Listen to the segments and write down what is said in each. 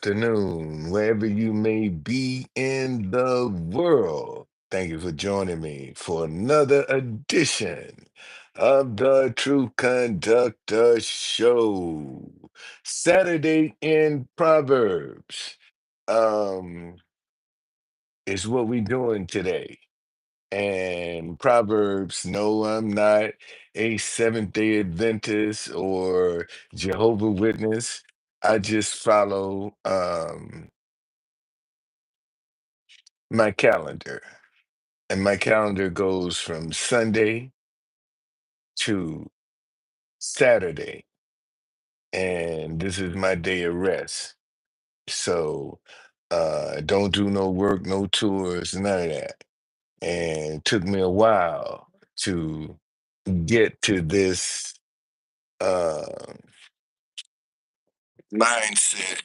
afternoon, wherever you may be in the world. Thank you for joining me for another edition of the True Conductor Show. Saturday in Proverbs um, is what we're doing today. And Proverbs, no, I'm not a Seventh day Adventist or Jehovah Witness. I just follow my calendar. And my calendar goes from Sunday to Saturday. And this is my day of rest. So don't do no work, no tours, none of that. And it took me a while to get to this uh mindset,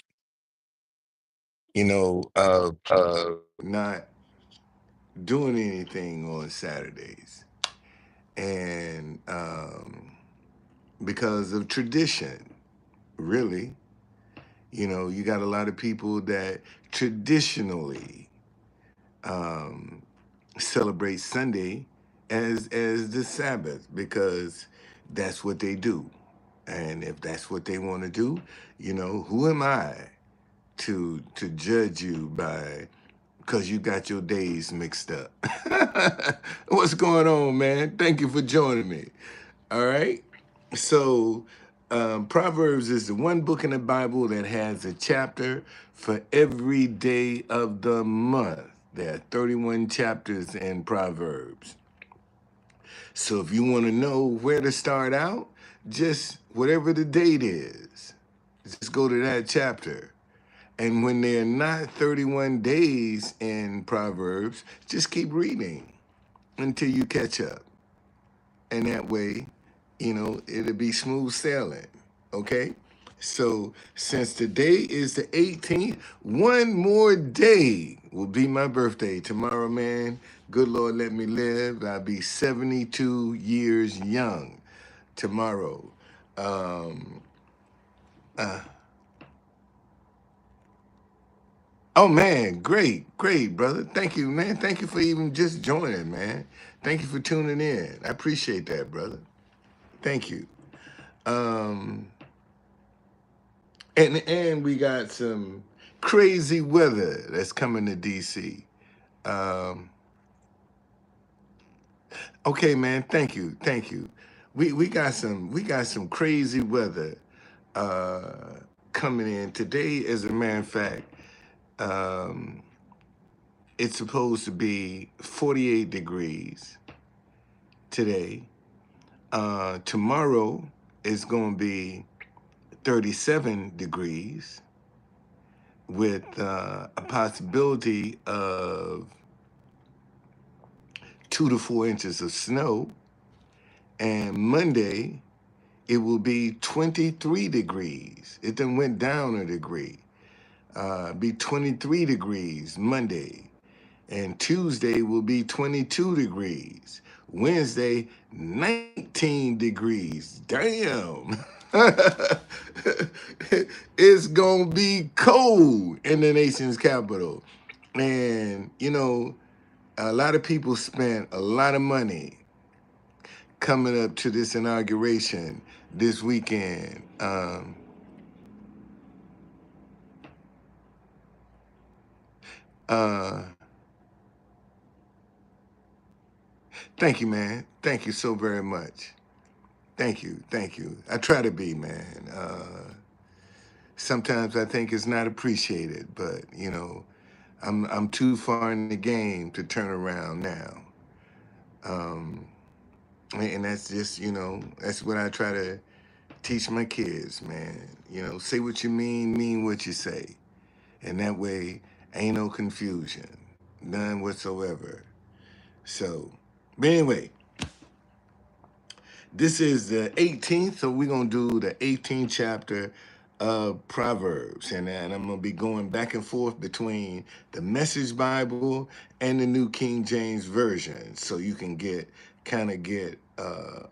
of not doing anything on Saturdays. And because of tradition, really, you got a lot of people that traditionally um, celebrate Sunday as the Sabbath because that's what they do. And if that's what they want to do, who am I to judge you by because you got your days mixed up. What's going on, man? Thank you for joining me. All right. So, Proverbs is the one book in the Bible that has a chapter for every day of the month. There are 31 chapters in Proverbs. So, if you want to know where to start out, just whatever the date is, just go to that chapter. And when there are not 31 days in Proverbs, just keep reading until you catch up. And that way, it'll be smooth sailing. Okay? So since today is the 18th, one more day will be my birthday. Tomorrow, man, good Lord, let me live. I'll be 72 years young tomorrow. Um, uh, Oh man, great, brother. Thank you, man. Thank you for even just joining, man. Thank you for tuning in. I appreciate that, brother. Thank you. Um, and we got some crazy weather that's coming to DC. Um, okay, man. Thank you. We got some crazy weather uh, coming in today. As a matter of fact, um, it's supposed to be 48 degrees today. Tomorrow is going to be 37 degrees with a possibility of 2 to 4 inches of snow. And Monday, it will be 23 degrees. It then went down a degree. Be 23 degrees Monday. And Tuesday will be 22 degrees. Wednesday, 19 degrees. Damn. It's going to be cold in the nation's capital. And, a lot of people spent a lot of money coming up to this inauguration this weekend. Uh, Thank you, man. Thank you so very much. Thank you. Thank you. I try to be, man. Sometimes I think it's not appreciated, but I'm too far in the game to turn around now. Um, and that's just that's what I try to teach my kids, man. Say what you mean what you say, and that way ain't no confusion, none whatsoever. So, but anyway, this is the 18th, so we're going to do the 18th chapter of Proverbs. And I'm going to be going back and forth between the Message Bible and the New King James Version so you can get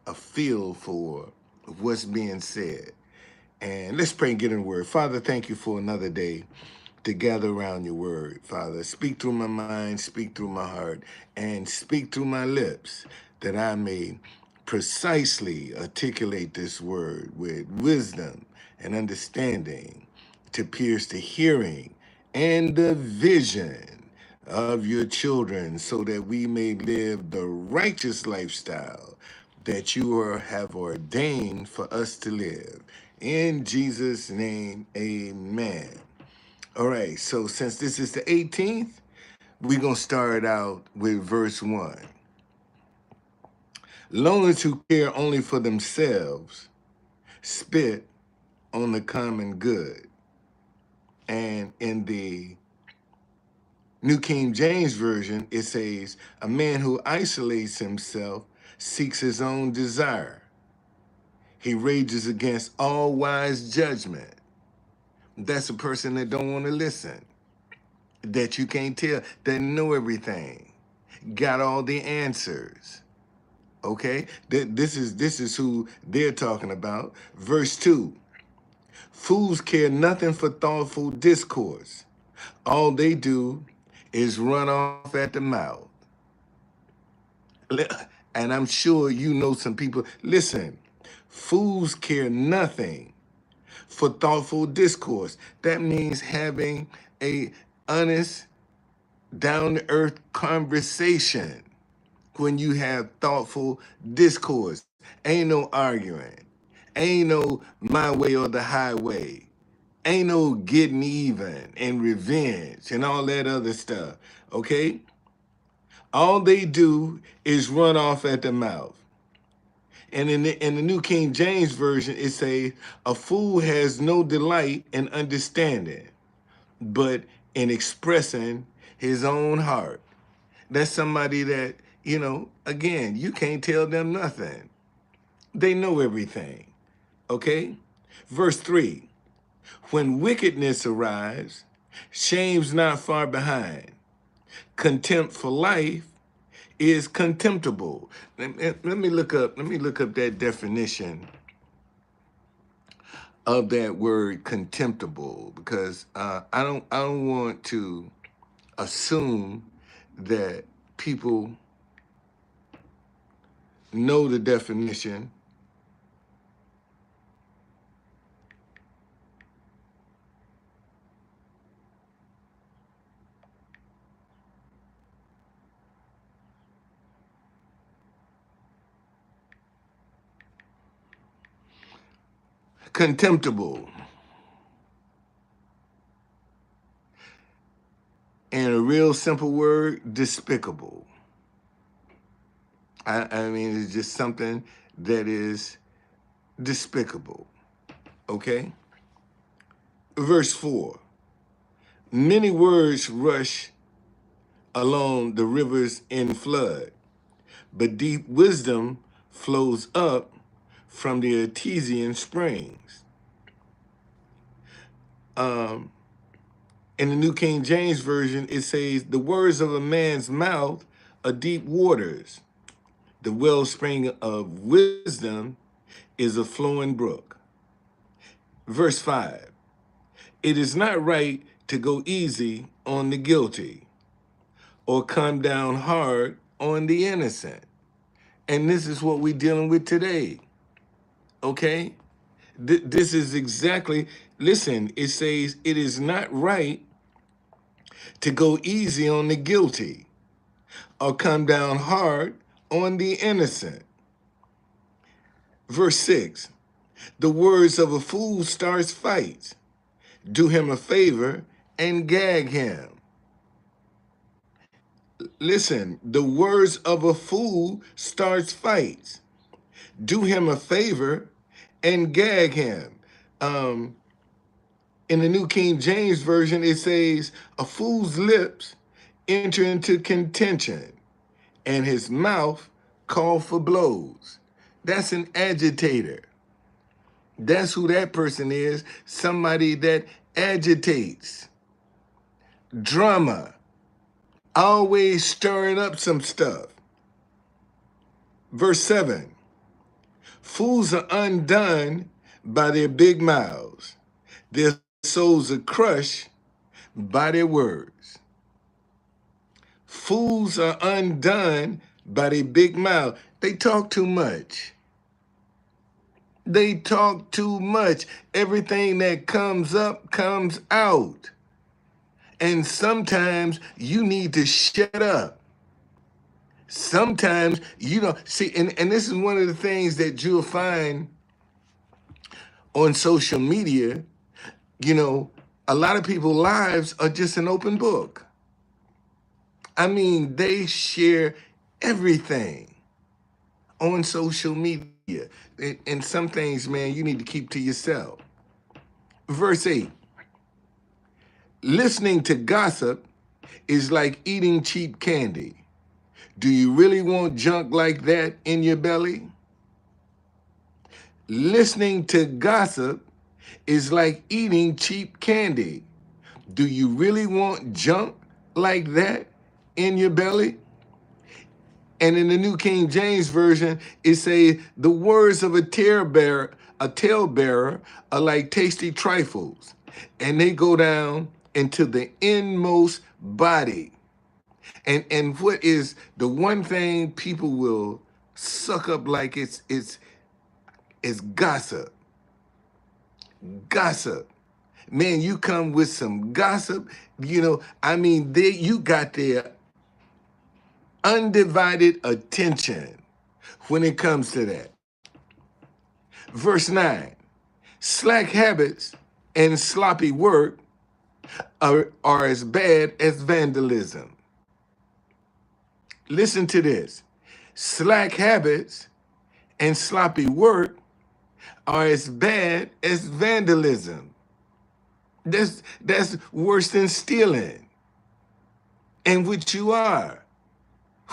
a feel for what's being said. And let's pray and get in the word. Father, thank you for another day to gather around your word, Father. Speak through my mind, speak through my heart, and speak through my lips, that I may precisely articulate this word with wisdom and understanding, to pierce the hearing and the vision of your children, so that we may live the righteous lifestyle that have ordained for us to live. In Jesus' name, amen. All right, so since this is the 18th, we're going to start out with verse 1. Loners who care only for themselves spit on the common good. And in the New King James Version, it says, a man who isolates himself seeks his own desire. He rages against all wise judgment. That's a person that don't want to listen, that you can't tell, that know everything, got all the answers. Okay, this is who they're talking about. Verse 2: fools care nothing for thoughtful discourse. All they do is run off at the mouth. And I'm sure you know some people. Listen, fools care nothing for thoughtful discourse. That means having a honest, down-to-earth conversation. When you have thoughtful discourse, ain't no arguing, ain't no my way or the highway, ain't no getting even and revenge and all that other stuff, okay? All they do is run off at the mouth. And in the New King James Version, it says, a fool has no delight in understanding, but in expressing his own heart. That's somebody that, again, you can't tell them nothing. They know everything, okay? Verse 3, when wickedness arrives, shame's not far behind. Contempt for life is contemptible. Let me look up that definition of that word contemptible, because I don't want to assume that people know the definition. Contemptible, and a real simple word, despicable. I mean, it's just something that is despicable, okay? Verse 4, many words rush along the rivers in flood, but deep wisdom flows up from the artesian springs. In the New King James Version, it says, the words of a man's mouth are deep waters. The wellspring of wisdom is a flowing brook. Verse 5, it is not right to go easy on the guilty or come down hard on the innocent. And this is what we're dealing with today, okay? This is exactly, listen, it says it is not right to go easy on the guilty or come down hard on the innocent. Verse 6, the words of a fool starts fights. Do him a favor and gag him. Listen, the words of a fool starts fights. Do him a favor and gag him. In the New King James Version, it says, a fool's lips enter into contention, and his mouth call for blows. That's an agitator. That's who that person is, somebody that agitates. Drama, always stirring up some stuff. Verse 7, fools are undone by their big mouths. Their souls are crushed by their words. Fools are undone by their big mouth. They talk too much. They talk too much. Everything that comes up comes out. And sometimes you need to shut up. Sometimes you don't see, and this is one of the things that you'll find on social media. You know, a lot of people's lives are just an open book. I mean, they share everything on social media. And some things, man, you need to keep to yourself. Verse 8, listening to gossip is like eating cheap candy. Do you really want junk like that in your belly? Listening to gossip is like eating cheap candy. Do you really want junk like that in your belly? And in the New King James Version, it says, the words of a talebearer are like tasty trifles, and they go down into the inmost body. And what is the one thing people will suck up like it's gossip. Gossip. Man, you come with some gossip, I mean, you got their undivided attention when it comes to that. Verse 9, slack habits and sloppy work are as bad as vandalism. Listen to this. Slack habits and sloppy work are as bad as vandalism. That's worse than stealing. And what you are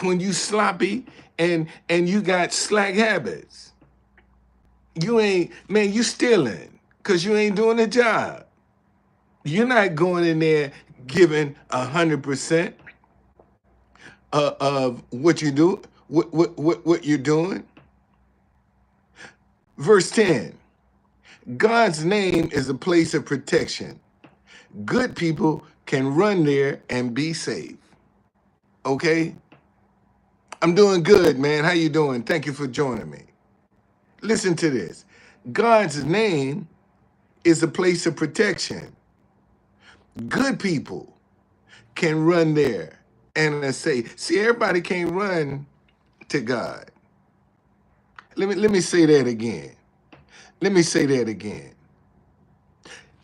when you sloppy and you got slack habits. You stealing because you ain't doing the job. You're not going in there giving 100% of what you do, what you're doing. Verse 10, God's name is a place of protection. Good people can run there and be safe. Okay? I'm doing good, man. How you doing? Thank you for joining me. Listen to this. God's name is a place of protection. Good people can run there and say, see, everybody can't run to God. Let me say that again. Let me say that again.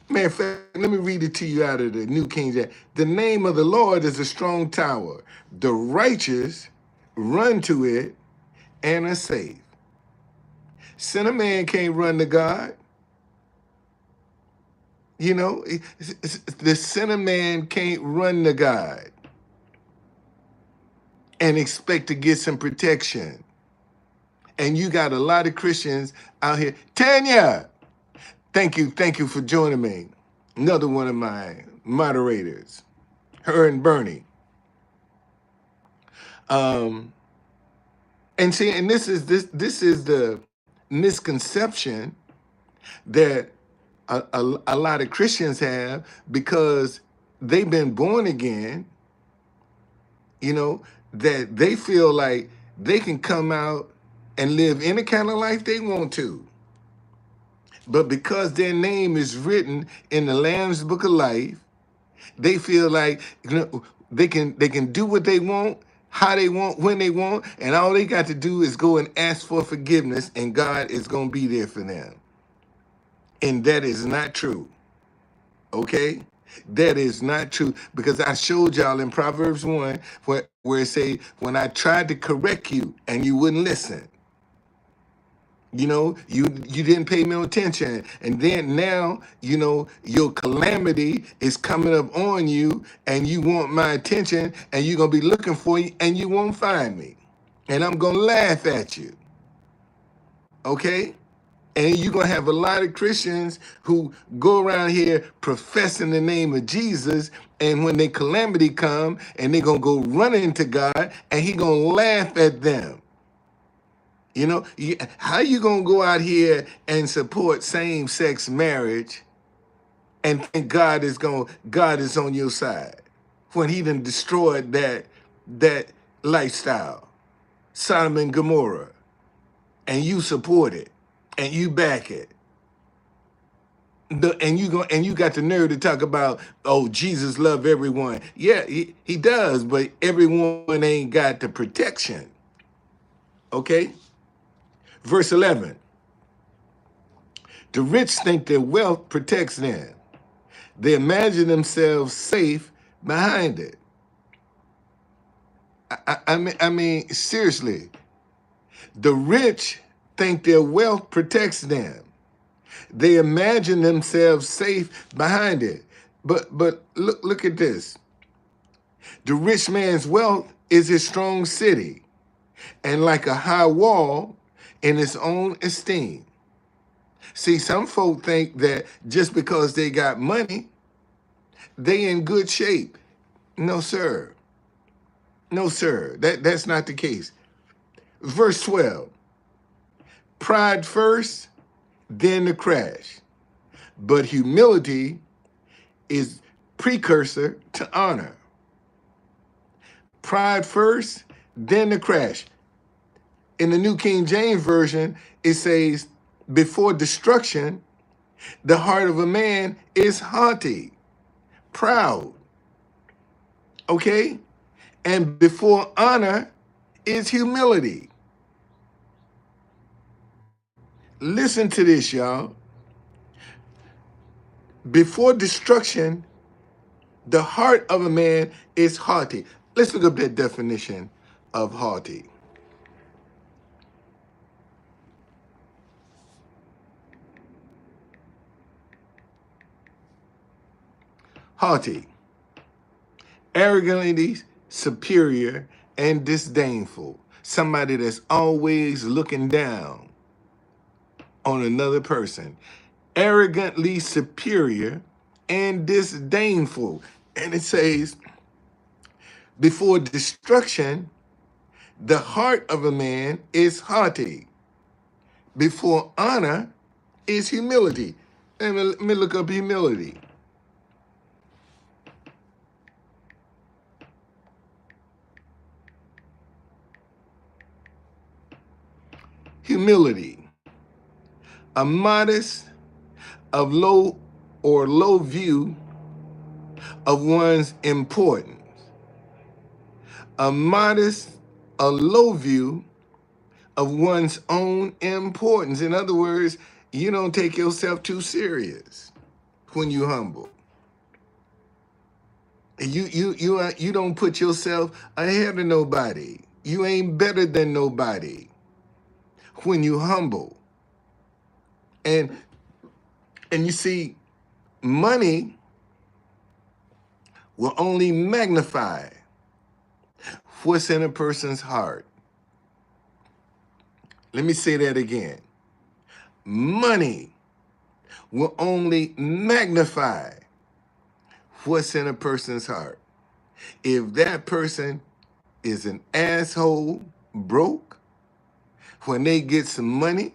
Man, in fact, let me read it to you out of the New King James. The name of the Lord is a strong tower. The righteous run to it and are safe. Sinner man can't run to God. The sinner man can't run to God and expect to get some protection. And you got a lot of Christians out here. Tanya, thank you for joining me. Another one of my moderators, her and Bernie. And see, and this is the misconception that a lot of Christians have, because they've been born again, that they feel like they can come out and live any kind of life they want to. But because their name is written in the Lamb's Book of Life, they feel like they can do what they want, how they want, when they want, and all they got to do is go and ask for forgiveness, and God is going to be there for them. And that is not true. Okay? That is not true, because I showed y'all in Proverbs 1 where it say, when I tried to correct you and you wouldn't listen. You didn't pay no attention. And then now, your calamity is coming up on you, and you want my attention, and you're going to be looking for you, and you won't find me. And I'm going to laugh at you. Okay? And you're going to have a lot of Christians who go around here professing the name of Jesus, and when their calamity come, and they're going to go running to God, and He's going to laugh at them. You know, how you gonna go out here and support same-sex marriage and think God is on your side when He done destroyed that lifestyle, Sodom and Gomorrah, and you support it and you back it. And you got the nerve to talk about, oh, Jesus love everyone. Yeah, he does, but everyone ain't got the protection. Okay? Verse 11. The rich think their wealth protects them. They imagine themselves safe behind it. I mean, seriously, the rich think their wealth protects them. They imagine themselves safe behind it. But look at this. The rich man's wealth is his strong city, and like a high wall in its own esteem. See, some folk think that just because they got money, they in good shape. No, sir. No, sir. That's not the case. Verse 12. Pride first, then the crash. But humility is precursor to honor. Pride first, then the crash. In the New King James Version, it says, before destruction, the heart of a man is haughty, proud. Okay? And before honor is humility. Listen to this, y'all. Before destruction, the heart of a man is haughty. Let's look up that definition of haughty. Haughty, arrogantly superior and disdainful. Somebody that's always looking down on another person. Arrogantly superior and disdainful. And it says, before destruction, the heart of a man is haughty. Before honor is humility. Let me look up humility. Humility, a modest, of low view of one's importance. A modest, a low view of one's own importance. In other words, you don't take yourself too serious when you humble. You don't put yourself ahead of nobody. You ain't better than nobody when you humble. And you see, money will only magnify what's in a person's heart. Let me say that again. Money will only magnify what's in a person's heart. If that person is an asshole, broke, when they get some money,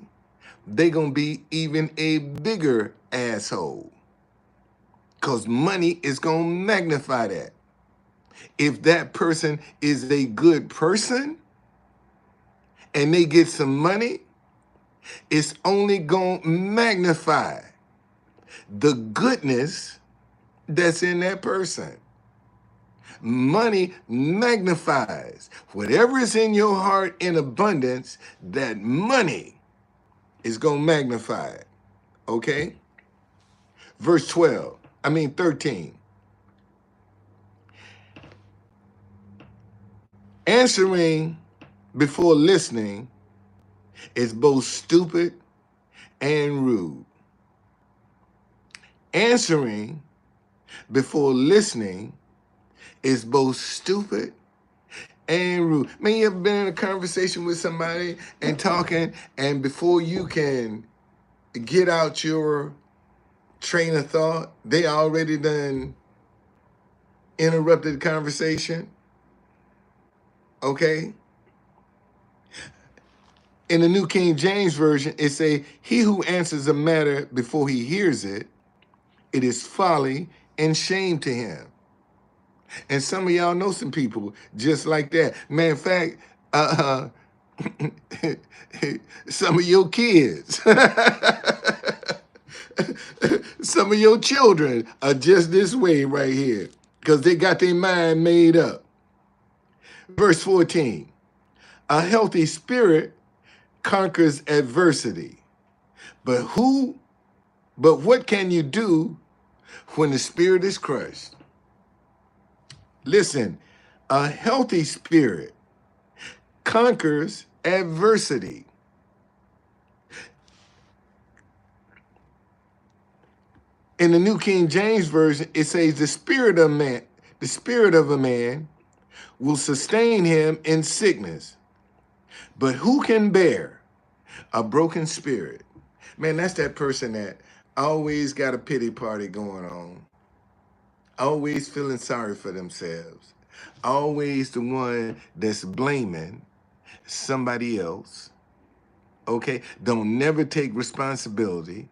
they're going to be even a bigger asshole. Because money is going to magnify that. If that person is a good person and they get some money, it's only going to magnify the goodness that's in that person. Money magnifies whatever is in your heart in abundance. That money is going to magnify it. Okay? Verse 13. Answering before listening is both stupid and rude. Answering before listening is both stupid and rude. Man, you ever been in a conversation with somebody and talking, and before you can get out your train of thought, they already done interrupted the conversation? Okay? In the New King James Version, it say, he who answers a matter before he hears it, it is folly and shame to him. And some of y'all know some people just like that. Matter of fact, some of your kids, some of your children are just this way right here because they got their mind made up. Verse 14, a healthy spirit conquers adversity. But what can you do when the spirit is crushed? Listen, a healthy spirit conquers adversity. In the New King James Version, it says the spirit of a man will sustain him in sickness. But who can bear a broken spirit? Man, that's that person that always got a pity party going on, always feeling sorry for themselves, always the one that's blaming somebody else, okay? Don't never take responsibility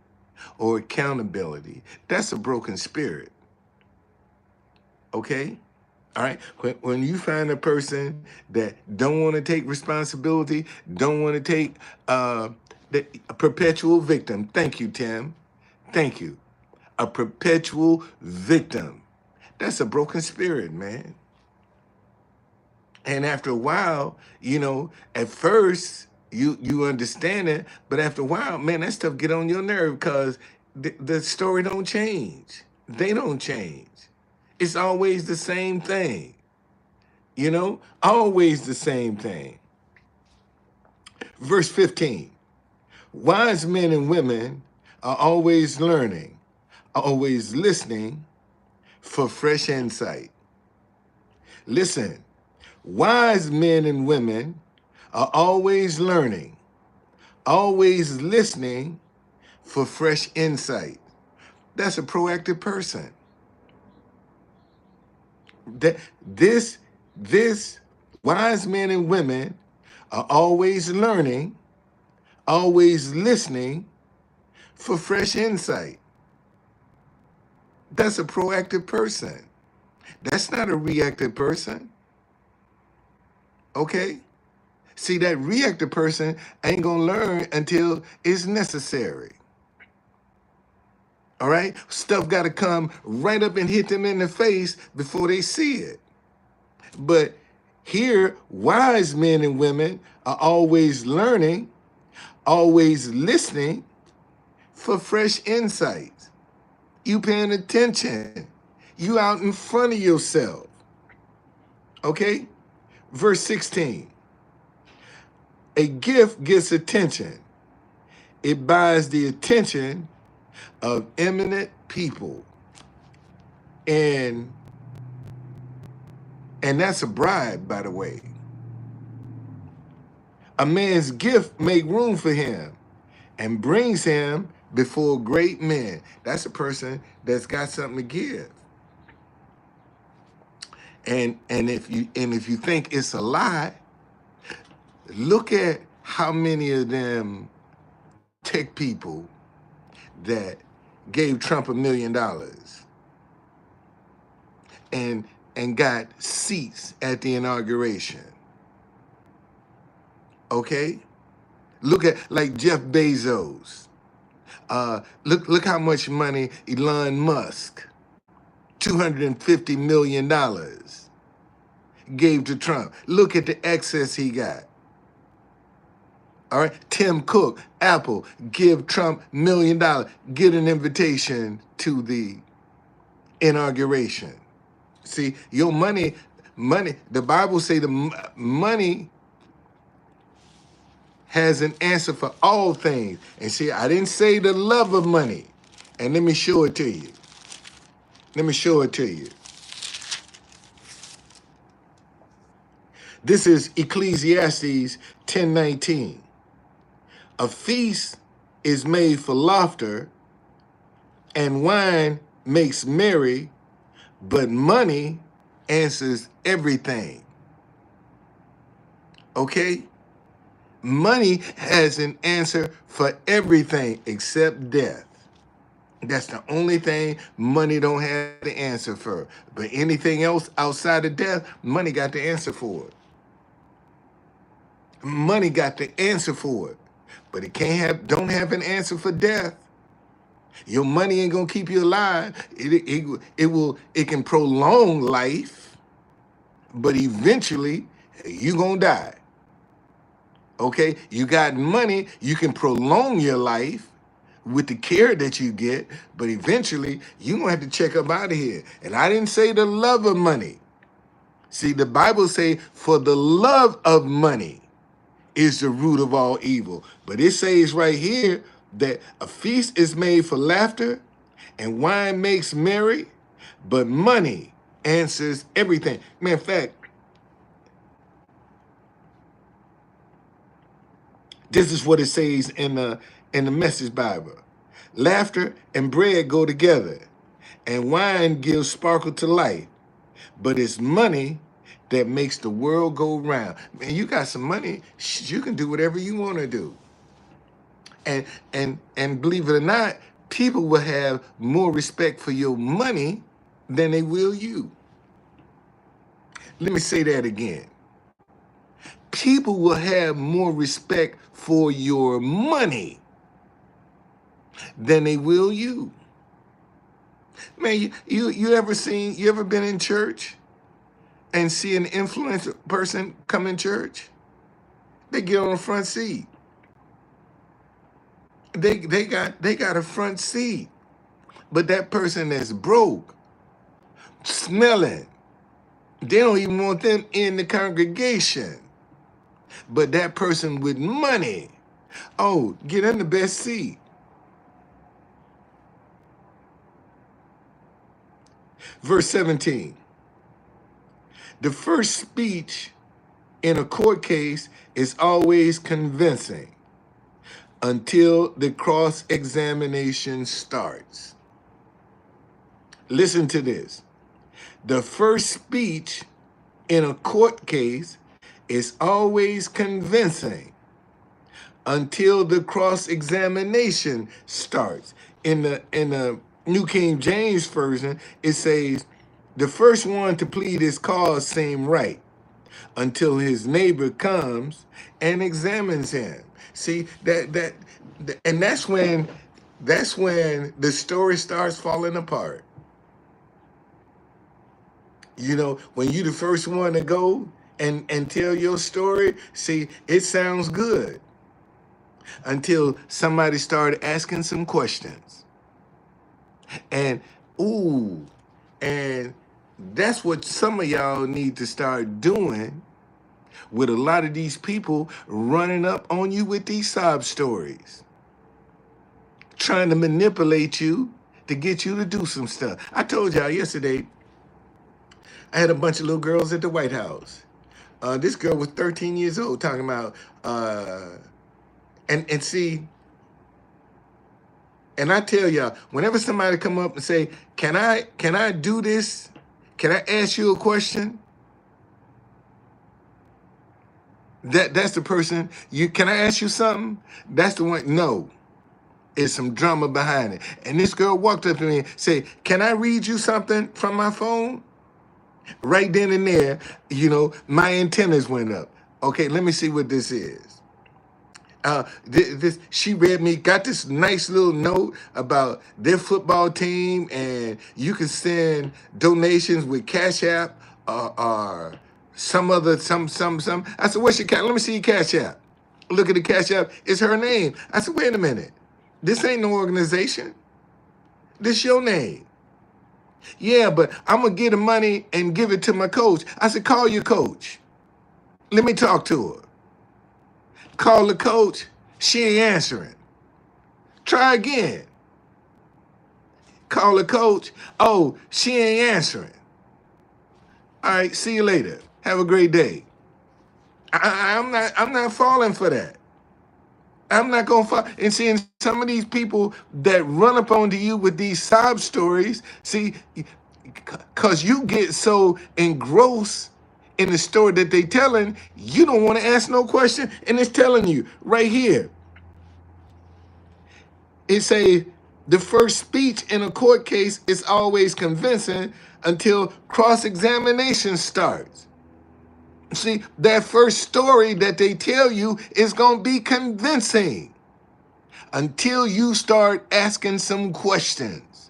or accountability. That's a broken spirit, okay? All right, when you find a person that don't want to take responsibility, don't want to take a perpetual victim. Thank you, Tim. Thank you. A perpetual victim. That's a broken spirit, man. And after a while, at first you understand it, but after a while, man, that stuff get on your nerve because the story don't change. They don't change. It's always the same thing. Always the same thing. Verse 15, wise men and women are always learning, always listening for fresh insight. Listen, wise men and women are always learning, always listening for fresh insight. That's a proactive person. This wise men and women are always learning, always listening for fresh insight. That's a proactive person. That's not a reactive person. Okay? See, that reactive person ain't gonna learn until it's necessary. All right? Stuff gotta come right up and hit them in the face before they see it. But here, wise men and women are always learning, always listening for fresh insights. You paying attention. You out in front of yourself. Okay? Verse 16. A gift gets attention. It buys the attention of eminent people. And that's a bribe, by the way. A man's gift make room for him and brings him before great men. That's a person that's got something to give. And if you think it's a lie, look at how many of them tech people that gave Trump $1 million and got seats at the inauguration. Okay? Look at like Jeff Bezos. Look how much money Elon Musk, $250 million, gave to Trump. Look at the excess he got. All right, Tim Cook, Apple, give Trump $1 million, get an invitation to the inauguration. See, your money, the Bible say the money has an answer for all things. And see, I didn't say the love of money. And let me show it to you. Let me show it to you. This is Ecclesiastes 10:19. A feast is made for laughter, and wine makes merry, but money answers everything. Okay? Money has an answer for everything except death. That's the only thing money don't have the answer for. But anything else outside of death, money got the answer for it. Money got the answer for it. But it don't have an answer for death. Your money ain't gonna keep you alive. It can prolong life, but eventually you gonna die. Okay? You got money, you can prolong your life with the care that you get, but eventually you're gonna have to check up out of here. And I didn't say the love of money. See, the Bible say, for the love of money is the root of all evil. But it says right here that a feast is made for laughter and wine makes merry, but money answers everything. Man, in fact, this is what it says in the Message Bible. Laughter and bread go together, and wine gives sparkle to life, but it's money that makes the world go round. Man, you got some money, you can do whatever you want to do. And believe it or not, people will have more respect for your money than they will you. Let me say that again. People will have more respect for your money than they will you. Man, you ever been in church and see an influential person come in church? They get on the front seat. They got a front seat. But that person that's broke, smelling, they don't even want them in the congregation. But that person with money, oh, get in the best seat. Verse 17. The first speech in a court case is always convincing until the cross-examination starts. Listen to this. The first speech in a court case is always convincing until the cross-examination starts. In the New King James Version, it says, the first one to plead his cause seemed right until his neighbor comes and examines him. See, and that's when the story starts falling apart. You know, when you the first one to go and tell your story, see, it sounds good until somebody started asking some questions. And ooh, and that's what some of y'all need to start doing with a lot of these people running up on you with these sob stories, trying to manipulate you to get you to do some stuff. I told y'all yesterday, I had a bunch of little girls at the White House. This girl was 13 years old talking about, and see, and I tell y'all, whenever somebody come up and say, can I do this? Can I ask you a question? That's the person. Can I ask you something? That's the one. No, it's some drama behind it. And this girl walked up to me and said, can I read you something from my phone? Right then and there, you know, my antennas went up. Okay, let me see what this is. She read me, got this nice little note about their football team, and you can send donations with Cash App or some other some. I said, what's your cash? Let me see your Cash App. Look at the Cash App. It's her name. I said, wait a minute. This ain't no organization. This your name. Yeah, but I'm gonna get the money and give it to my coach. I said, call your coach. Let me talk to her. Call the coach. She ain't answering. Try again. Call the coach. Oh, she ain't answering. All right, see you later. Have a great day. I'm not falling for that. I'm not gonna fall. And seeing some of these people that run up onto you with these sob stories, see, because you get so engrossed in the story that they telling, you don't want to ask no question, and it's telling you right here. It say the first speech in a court case is always convincing until cross-examination starts. See, that first story that they tell you is going to be convincing until you start asking some questions.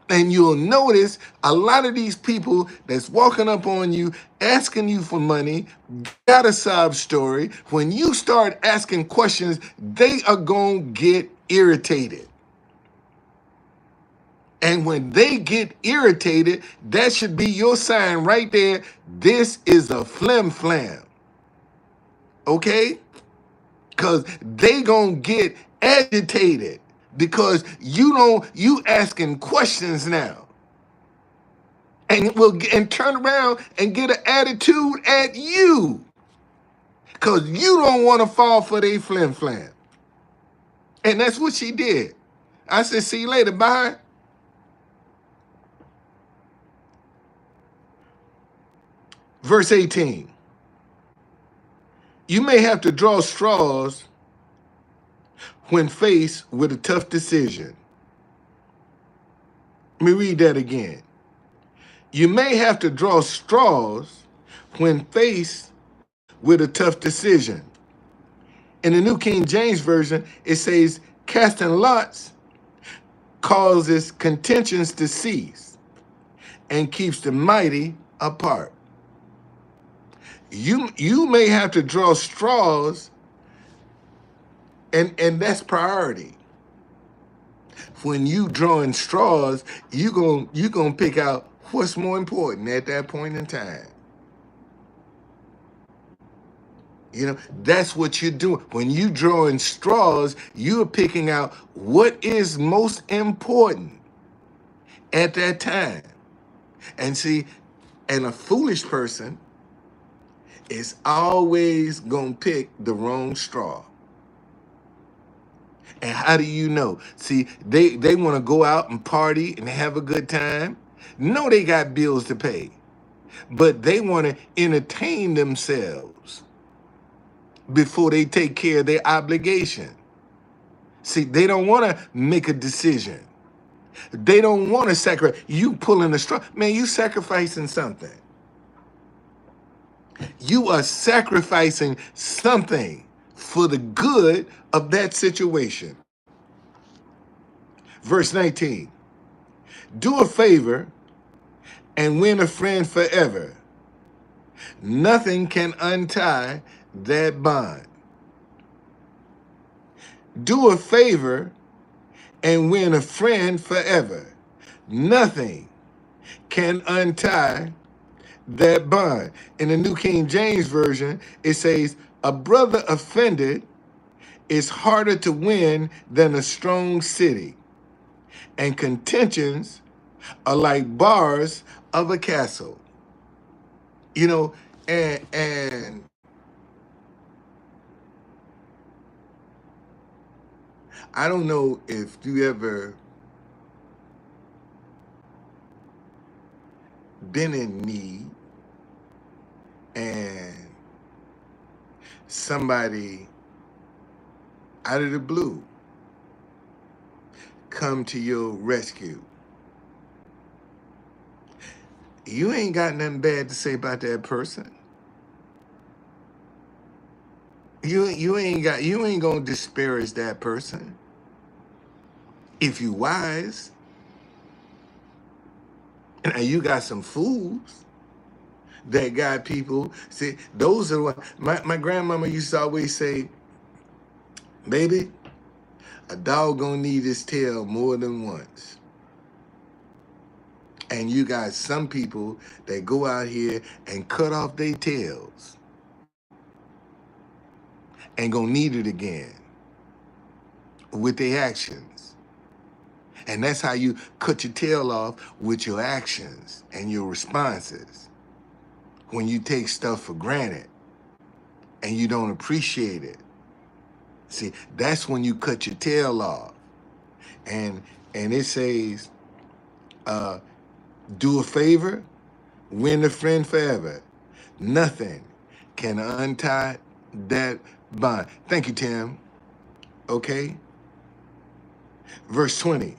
And you'll notice a lot of these people that's walking up on you, asking you for money, got a sob story. When you start asking questions, they are going to get irritated. And when they get irritated, that should be your sign right there. This is a flim flam. Okay? Because they gonna get agitated because you asking questions now. And turn around and get an attitude at you. Because you don't want to fall for their flim flam. And that's what she did. I said, see you later, bye. Verse 18. You may have to draw straws when faced with a tough decision. Let me read that again. You may have to draw straws when faced with a tough decision. In the New King James Version, it says, casting lots causes contentions to cease and keeps the mighty apart. You may have to draw straws, and that's priority. When you drawing straws, you gonna pick out what's more important at that point in time. You know, that's what you're doing. When you drawing straws, you're picking out what is most important at that time. And see, and a foolish person is always gonna pick the wrong straw. And how do you know? See, they want to go out and party and have a good time. No, they got bills to pay, but they want to entertain themselves before they take care of their obligation. See, they don't want to make a decision. They don't want to sacrifice. You pulling the straw. Man, you sacrificing something. You are sacrificing something for the good of that situation. Verse 19. Do a favor and win a friend forever. Nothing can untie that bond. Do a favor and win a friend forever. Nothing can untie that bond. In the New King James Version, it says, a brother offended is harder to win than a strong city, and contentions are like bars of a castle. You know, and I don't know if you ever been in need and somebody out of the blue come to your rescue. You ain't got nothing bad to say about that person. You ain't gonna disparage that person if you wise. And you got some fools that got people. See, those are what my grandmama used to always say, baby, a dog gonna need his tail more than once. And you got some people that go out here and cut off their tails and gonna need it again with their actions. And that's how you cut your tail off, with your actions and your responses. When you take stuff for granted and you don't appreciate it. See, that's when you cut your tail off. And it says, do a favor, win a friend forever. Nothing can untie that bond. Thank you, Tim. Okay. Verse 20.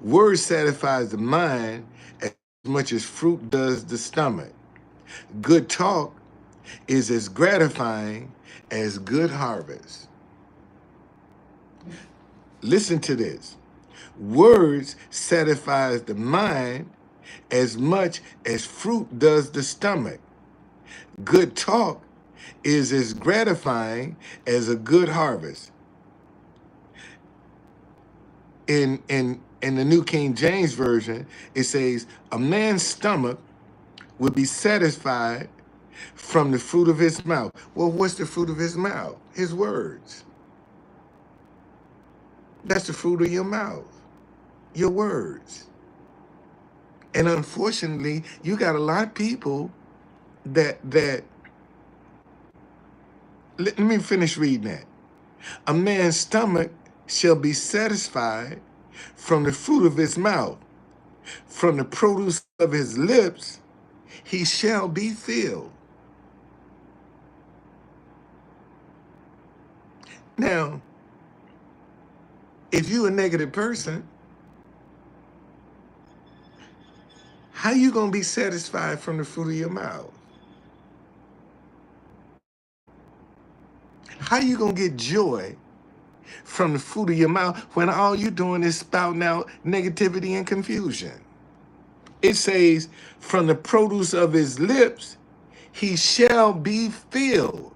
Word satisfies the mind as much as fruit does the stomach. Good talk is as gratifying as good harvest. Listen to this. Words satisfies the mind as much as fruit does the stomach. Good talk is as gratifying as a good harvest. In the New King James Version, it says, a man's stomach will be satisfied from the fruit of his mouth. Well, what's the fruit of his mouth? His words. That's the fruit of your mouth, your words. And unfortunately, you got a lot of people that let me finish reading that. A man's stomach shall be satisfied from the fruit of his mouth, from the produce of his lips, he shall be filled. Now, if you're a negative person, how you gonna be satisfied from the fruit of your mouth? How you gonna get joy from the fruit of your mouth when all you're doing is spouting out negativity and confusion? It says, from the produce of his lips, he shall be filled.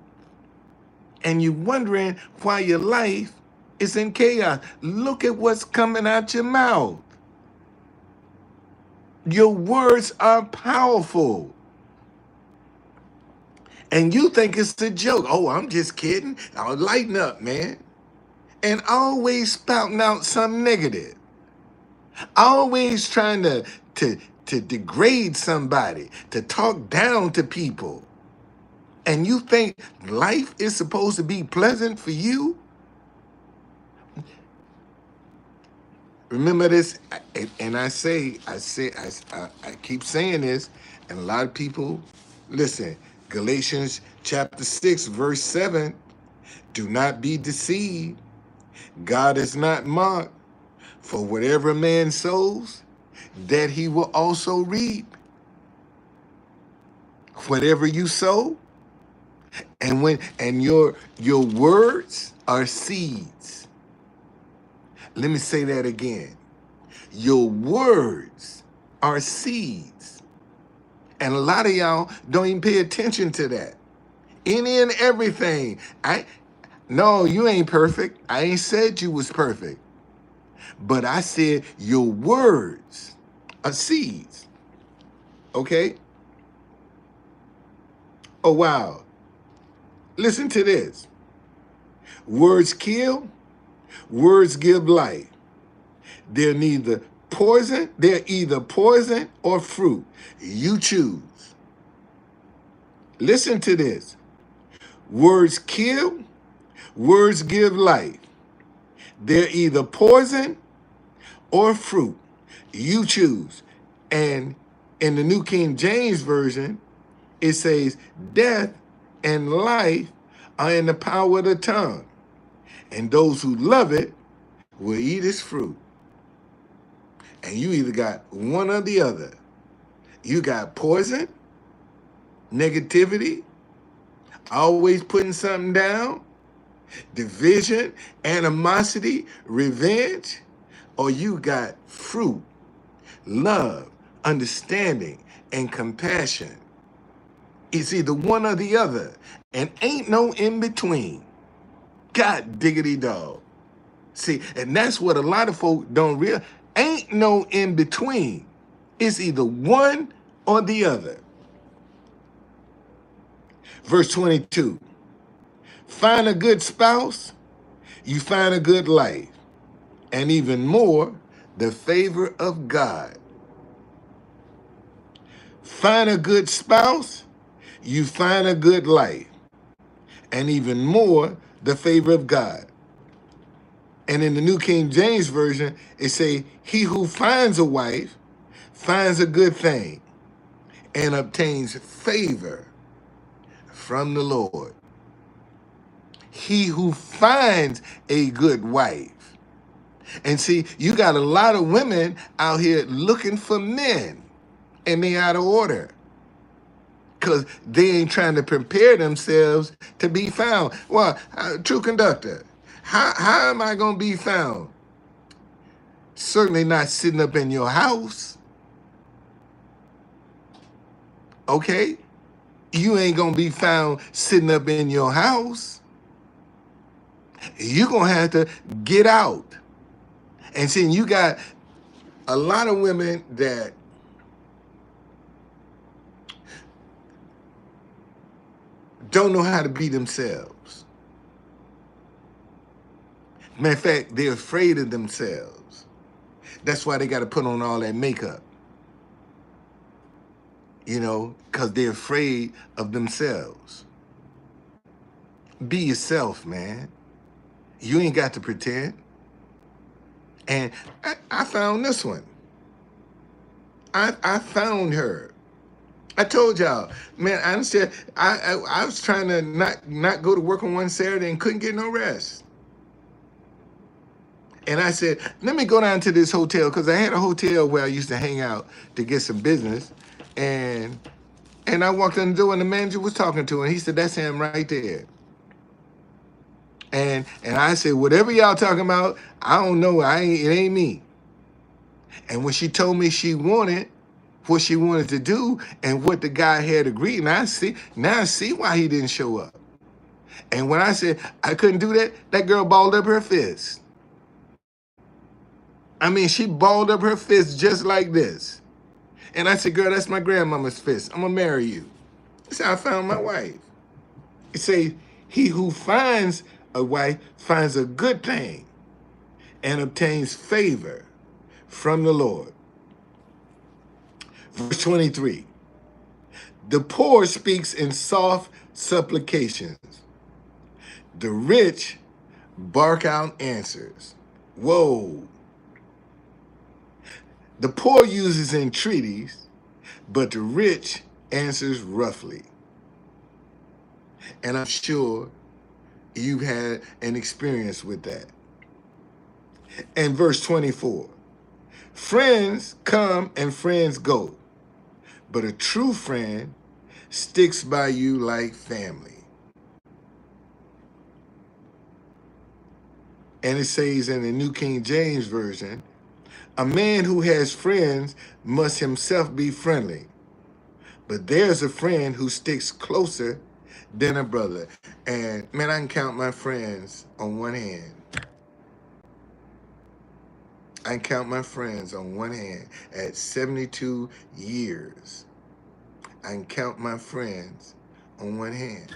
And you're wondering why your life is in chaos. Look at what's coming out your mouth. Your words are powerful. And you think it's a joke. Oh, I'm just kidding. I'll lighten up, man. And always spouting out something negative. Always trying to degrade somebody, to talk down to people. And you think life is supposed to be pleasant for you? Remember this, and I keep saying this, and a lot of people, listen, Galatians chapter 6, verse 7, do not be deceived. God is not mocked, for whatever a man sows, that he will also reap. Whatever you sow, and your words are seeds. Let me say that again. Your words are seeds. And a lot of y'all don't even pay attention to that. Any and everything. No, you ain't perfect. I ain't said you was perfect. But I said your words are seeds. Okay? Oh, wow. Listen to this. Words kill, words give life. They're either poison or fruit. You choose. Listen to this. Words kill, words give life. They're either poison or fruit. You choose. And in the New King James Version, it says, death and life are in the power of the tongue, and those who love it will eat its fruit. And you either got one or the other. You got poison, negativity, always putting something down, division, animosity, revenge, or you got fruit, love, understanding, and compassion. It's either one or the other, and ain't no in between. God diggity dog. See, and that's what a lot of folk don't realize. Ain't no in between. It's either one or the other. Verse 22. Find a good spouse, you find a good life, and even more, the favor of God. Find a good spouse, you find a good life, and even more, the favor of God. And in the New King James Version, it say, he who finds a wife finds a good thing and obtains favor from the Lord. He who finds a good wife. And see, you got a lot of women out here looking for men, and they out of order because they ain't trying to prepare themselves to be found. Well, true conductor, how am I going to be found? Certainly not sitting up in your house. Okay? You ain't going to be found sitting up in your house. You're going to have to get out. And see, you got a lot of women that don't know how to be themselves. Matter of fact, they're afraid of themselves. That's why they got to put on all that makeup. You know, because they're afraid of themselves. Be yourself, man. You ain't got to pretend. And I found this one. I found her. I told y'all, man, I understand. I was trying to not go to work on one Saturday and couldn't get no rest. And I said, let me go down to this hotel, because I had a hotel where I used to hang out to get some business. And I walked in the door and the manager was talking to her, and he said, that's him right there. And I said, whatever y'all talking about, I don't know. It ain't me. And when she told me what she wanted to do and what the guy had agreed, and I see why he didn't show up. And when I said I couldn't do that, that girl balled up her fist. I mean, she balled up her fist just like this. And I said, girl, that's my grandmama's fist. I'm gonna marry you. That's how I found my wife. It say, he who finds a wife finds a good thing and obtains favor from the Lord. Verse 23. The poor speaks in soft supplications. The rich bark out answers. Whoa. The poor uses entreaties, but the rich answers roughly. And I'm sure you've had an experience with that. And verse 24. Friends come and friends go, but a true friend sticks by you like family. And it says in the New King James Version, a man who has friends must himself be friendly, but there's a friend who sticks closer than a brother. And man, I can count my friends on one hand. I can count my friends on one hand. At 72 years, I can count my friends on one hand.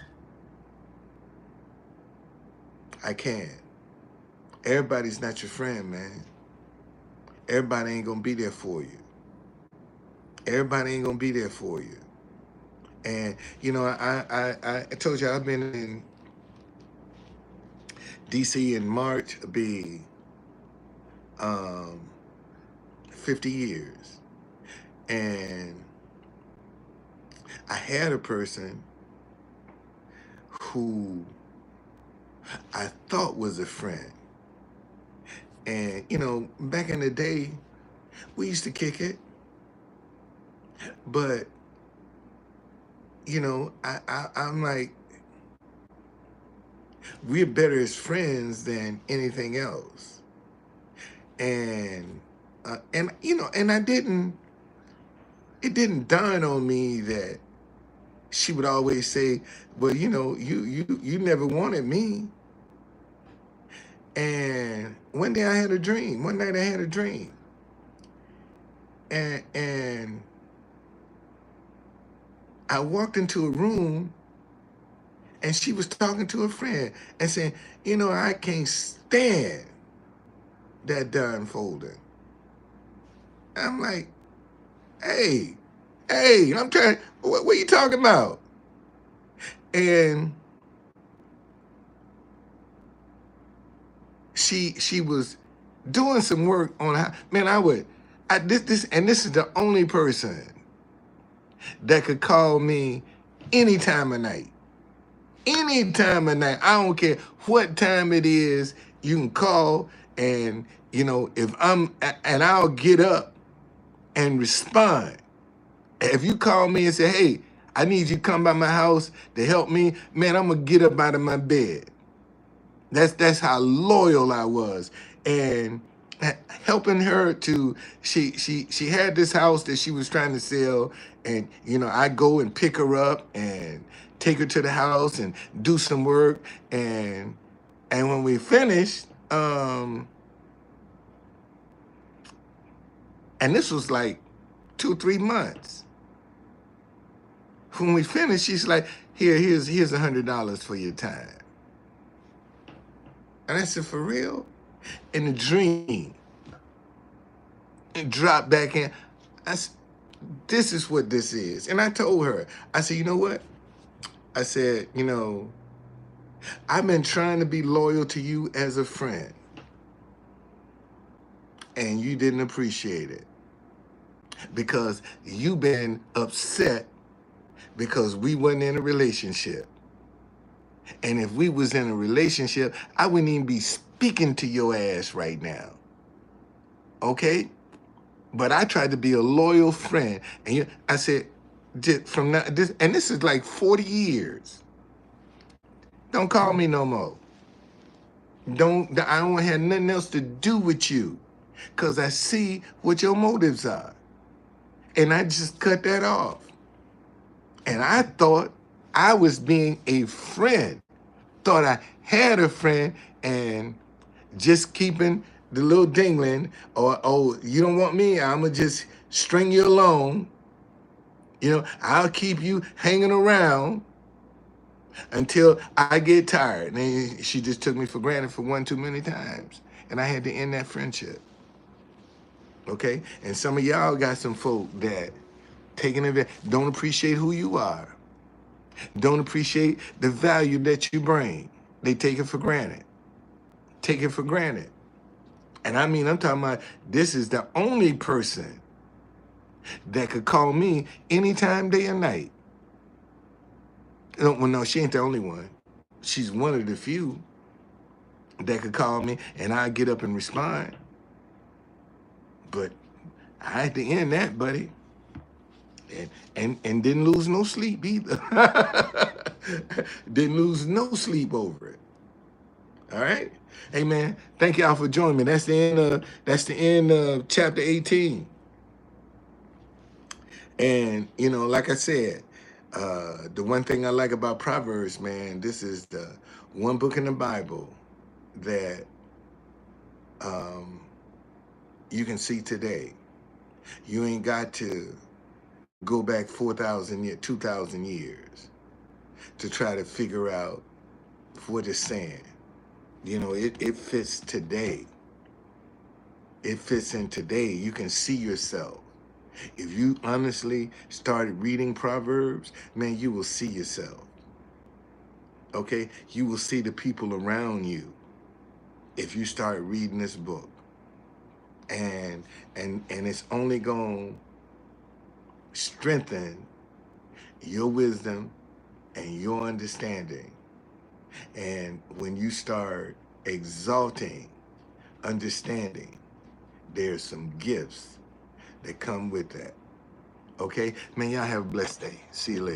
I can. Everybody's not your friend, man. Everybody ain't gonna be there for you. Everybody ain't gonna be there for you. And you know, I told you I've been in DC in March. It'll be 50 years. And I had a person who I thought was a friend. And, you know, back in the day, we used to kick it. But, you know, I'm like, we're better as friends than anything else. And you know, and it didn't dawn on me that she would always say, well, you know, you never wanted me. And one day I had a dream. One night I had a dream. And I walked into a room and she was talking to a friend and saying, you know, I can't stand that darn folder. I'm like, hey, I'm trying, what are you talking about? And she was doing some work on how, man, this is the only person that could call me any time of night. any time of night. I don't care what time it is. You can call, and if and I'll get up and respond. If you call me and say, hey, I need you to come by my house to help me, man, I'm gonna get up out of my bed. That's how loyal I was. And helping her to she had this house that she was trying to sell, and I go and pick her up and take her to the house and do some work, and when we finished, and this was like 2-3 months. When we finished, she's like, here's $100 for your time. And I said, for real? In the dream, and dropped back in. I said, this is what this is. And I told her, I said, you know what? I said, I've been trying to be loyal to you as a friend, and you didn't appreciate it because you've been upset because we wasn't in a relationship. And if we was in a relationship, I wouldn't even be speaking to your ass right now. Okay? But I tried to be a loyal friend. And I said, from now, this is like 40 years. Don't call me no more. I don't have nothing else to do with you because I see what your motives are. And I just cut that off. And I thought I was being a friend. Thought I had a friend, and just keeping the little dingling, or, oh, you don't want me, I'm going to just string you along. I'll keep you hanging around until I get tired. And then she just took me for granted for one too many times. And I had to end that friendship. Okay? And some of y'all got some folk that taking advantage, don't appreciate who you are. Don't appreciate the value that you bring. They take it for granted. Take it for granted. And I mean, I'm talking about this is the only person that could call me anytime, day or night. Well, no, she ain't the only one. She's one of the few that could call me, and I get up and respond. But I had to end that, buddy. And didn't lose no sleep either. Didn't lose no sleep over it. All right. Hey man, thank y'all for joining me. That's the end of chapter 18. And like I said, the one thing I like about Proverbs, man, this is the one book in the Bible that you can see today. You ain't got to go back 4,000 years, 2,000 years to try to figure out what it's saying. It fits today. It fits in today. You can see yourself. If you honestly started reading Proverbs, man, you will see yourself. Okay? You will see the people around you if you start reading this book. And it's only going to strengthen your wisdom and your understanding. And when you start exalting understanding, there's some gifts that come with that. Okay? Man, y'all have a blessed day. See you later.